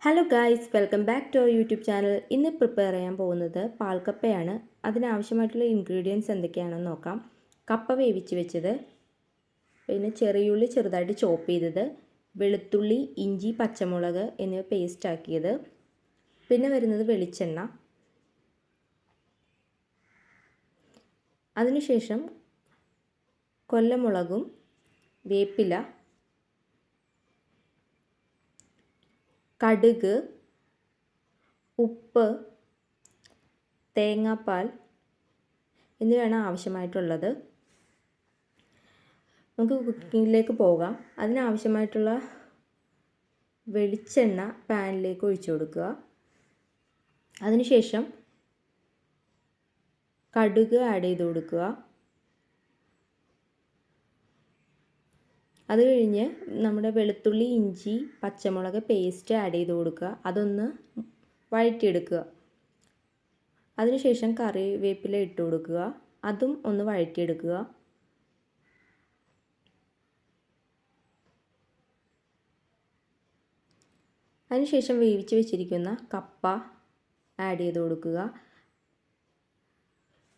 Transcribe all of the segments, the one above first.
Hello guys, welcome back to our YouTube channel. ഇന്ന് prepare ചെയ്യാൻ പോകുന്നത് പാൽക്കപ്പയാണ്. അതിനാവശ്യമായിട്ടുള്ള ഇൻഗ്രീഡിയൻസ് എന്തൊക്കെയാണെന്ന് നോക്കാം. കപ്പ വേവിച്ച് വെച്ചത്, പിന്നെ ചെറിയുള്ളി ചെറുതായിട്ട് ചോപ്പ് ചെയ്തത്, വെളുത്തുള്ളി, ഇഞ്ചി, പച്ചമുളക് എന്നിവ പേസ്റ്റ് ആക്കിയത്, പിന്നെ വരുന്നത് വെളിച്ചെണ്ണ. അതിനുശേഷം കൊല്ലമുളകും വേപ്പില, കടുക്, ഉപ്പ്, തേങ്ങാപ്പാൽ എന്നിവയാണ് ആവശ്യമായിട്ടുള്ളത്. നമുക്ക് കുക്കിങ്ങിലേക്ക് പോകാം. അതിനാവശ്യമായിട്ടുള്ള വെളിച്ചെണ്ണ പാനിലേക്ക് ഒഴിച്ചു കൊടുക്കുക. അതിനുശേഷം കടുക് ആഡ് ചെയ്ത് കൊടുക്കുക. അത് കഴിഞ്ഞ് നമ്മുടെ വെളുത്തുള്ളി, ഇഞ്ചി, പച്ചമുളക് പേസ്റ്റ് ആഡ് ചെയ്ത് കൊടുക്കുക. അതൊന്ന് വഴറ്റിയെടുക്കുക. അതിനുശേഷം കറിവേപ്പില ഇട്ട് കൊടുക്കുക. അതും ഒന്ന് വഴറ്റിയെടുക്കുക. അതിനുശേഷം വേവിച്ച് വെച്ചിരിക്കുന്ന കപ്പ ആഡ് ചെയ്ത് കൊടുക്കുക.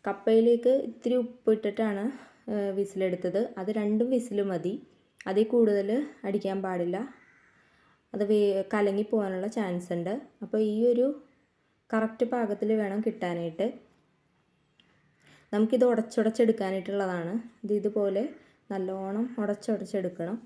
കപ്പയിലേക്ക് ഇത്തിരി ഉപ്പ് ഇട്ടിട്ടാണ് വിസിലെടുത്തത്. അത് 2 വിസിൽ മതി. അതിൽ കൂടുതൽ അടിക്കാൻ പാടില്ല. അത് കലങ്ങി പോകാനുള്ള ചാൻസ് ഉണ്ട്. അപ്പോൾ ഈ ഒരു കറക്റ്റ് പാകത്തിൽ വേണം കിട്ടാനായിട്ട്. നമുക്കിത് ഉടച്ചുടച്ചെടുക്കാനായിട്ടുള്ളതാണ്. ഇതുപോലെ നല്ലോണം ഉടച്ചുടച്ചെടുക്കണം.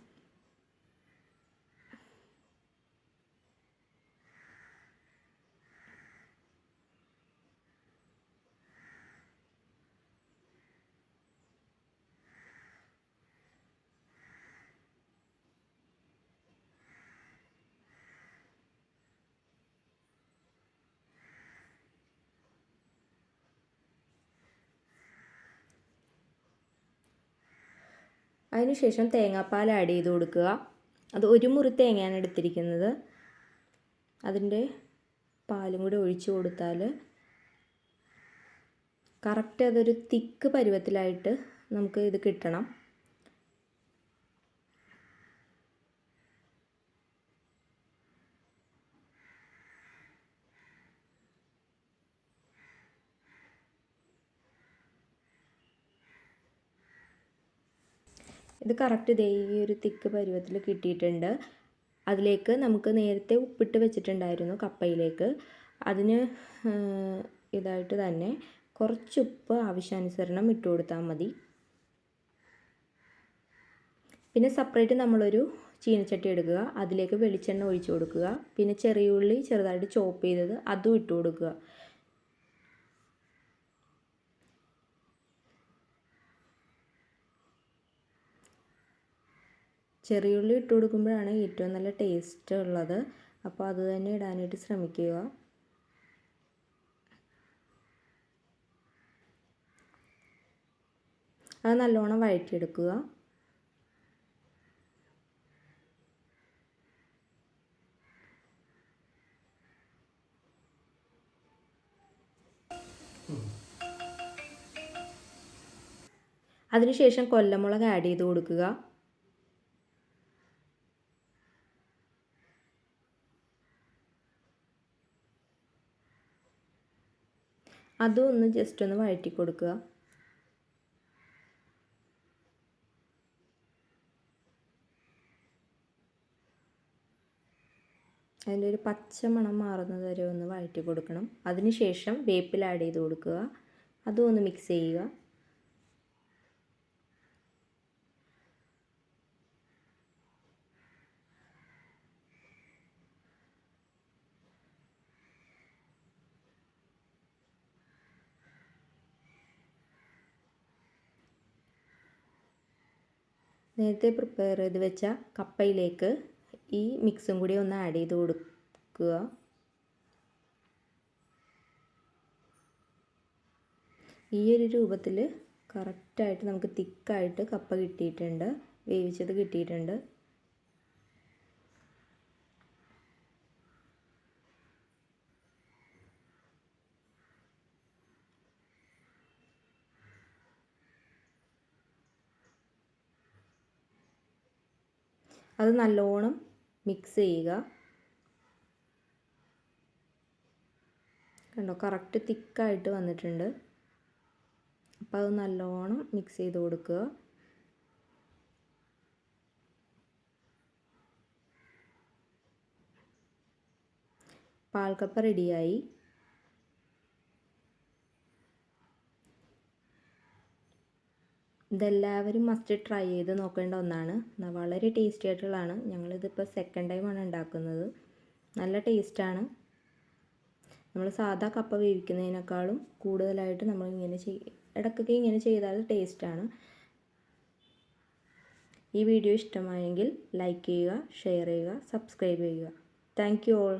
അതിനുശേഷം തേങ്ങാപ്പാൽ ആഡ് ചെയ്ത് കൊടുക്കുക. അത് 1 മുറി തേങ്ങയാണ് എടുത്തിരിക്കുന്നത്. അതിൻ്റെ പാലും കൂടി ഒഴിച്ചു കൊടുത്താൽ കറക്റ്റ് അതൊരു തിക്ക് പരുവത്തിലായിട്ട് നമുക്ക് ഇത് കിട്ടണം. ഇത് കറക്റ്റ് ഇതേ ഈ ഒരു തിക്ക് പരുവത്തിൽ കിട്ടിയിട്ടുണ്ട്. അതിലേക്ക് നമുക്ക് നേരത്തെ ഉപ്പിട്ട് വെച്ചിട്ടുണ്ടായിരുന്നു കപ്പയിലേക്ക്. അതിന് ഇതായിട്ട് തന്നെ കുറച്ച് ഉപ്പ് ആവശ്യാനുസരണം ഇട്ട് കൊടുത്താൽ മതി. പിന്നെ സെപ്പറേറ്റ് നമ്മളൊരു ചീനച്ചട്ടി എടുക്കുക. അതിലേക്ക് വെളിച്ചെണ്ണ ഒഴിച്ചു കൊടുക്കുക. പിന്നെ ചെറിയുള്ളി ചെറുതായിട്ട് ചോപ്പ് ചെയ്തത് അതും ഇട്ട് കൊടുക്കുക. ചെറിയുള്ളി ഇട്ട് കൊടുക്കുമ്പോഴാണ് ഏറ്റവും നല്ല ടേസ്റ്റ് ഉള്ളത്. അപ്പോൾ അത് തന്നെ ഇടാനായിട്ട് ശ്രമിക്കുക. അത് നല്ലോണം വഴറ്റിയെടുക്കുക. അതിനുശേഷം കൊല്ലമുളക് ആഡ് ചെയ്ത് കൊടുക്കുക. അതും ഒന്ന് ജസ്റ്റ് ഒന്ന് വഴറ്റി കൊടുക്കുക. അതിൻ്റെ ഒരു പച്ച മണം മാറുന്നത് വരെ ഒന്ന് വഴറ്റി കൊടുക്കണം. അതിനുശേഷം വേപ്പില ആഡ് ചെയ്ത് കൊടുക്കുക. അതും ഒന്ന് മിക്സ് ചെയ്യുക. നേരത്തെ പ്രിപ്പയർ ചെയ്ത് വെച്ച കപ്പയിലേക്ക് ഈ മിക്സും കൂടി ഒന്ന് ആഡ് ചെയ്ത് കൊടുക്കുക. ഈ ഒരു രൂപത്തിൽ കറക്റ്റായിട്ട് നമുക്ക് തിക്കായിട്ട് കപ്പ കിട്ടിയിട്ടുണ്ട്, വേവിച്ചത് കിട്ടിയിട്ടുണ്ട്. അത് നല്ലോണം മിക്സ് ചെയ്യുക. കണ്ടോ കറക്റ്റ് തിക്കായിട്ട് വന്നിട്ടുണ്ട്. അപ്പോൾ അത് നല്ലോണം മിക്സ് ചെയ്ത് കൊടുക്കുക. പാൽക്കപ്പ റെഡിയായി. ഇതെല്ലാവരും മസ്റ്റ് ട്രൈ ചെയ്ത് നോക്കേണ്ട ഒന്നാണ്. വളരെ ടേസ്റ്റി ആയിട്ടുള്ളതാണ്. ഞങ്ങളിതിപ്പോൾ സെക്കൻഡ് ടൈമാണ് ഉണ്ടാക്കുന്നത്. നല്ല ടേസ്റ്റാണ്. നമ്മൾ സാധാ കപ്പ വേവിക്കുന്നതിനേക്കാളും കൂടുതലായിട്ട് നമ്മളിങ്ങനെ ഇടയ്ക്കൊക്കെ ഇങ്ങനെ ചെയ്താൽ ടേസ്റ്റാണ്. ഈ വീഡിയോ ഇഷ്ടമായെങ്കിൽ ലൈക്ക് ചെയ്യുക, ഷെയർ ചെയ്യുക, സബ്സ്ക്രൈബ് ചെയ്യുക. Thank you all.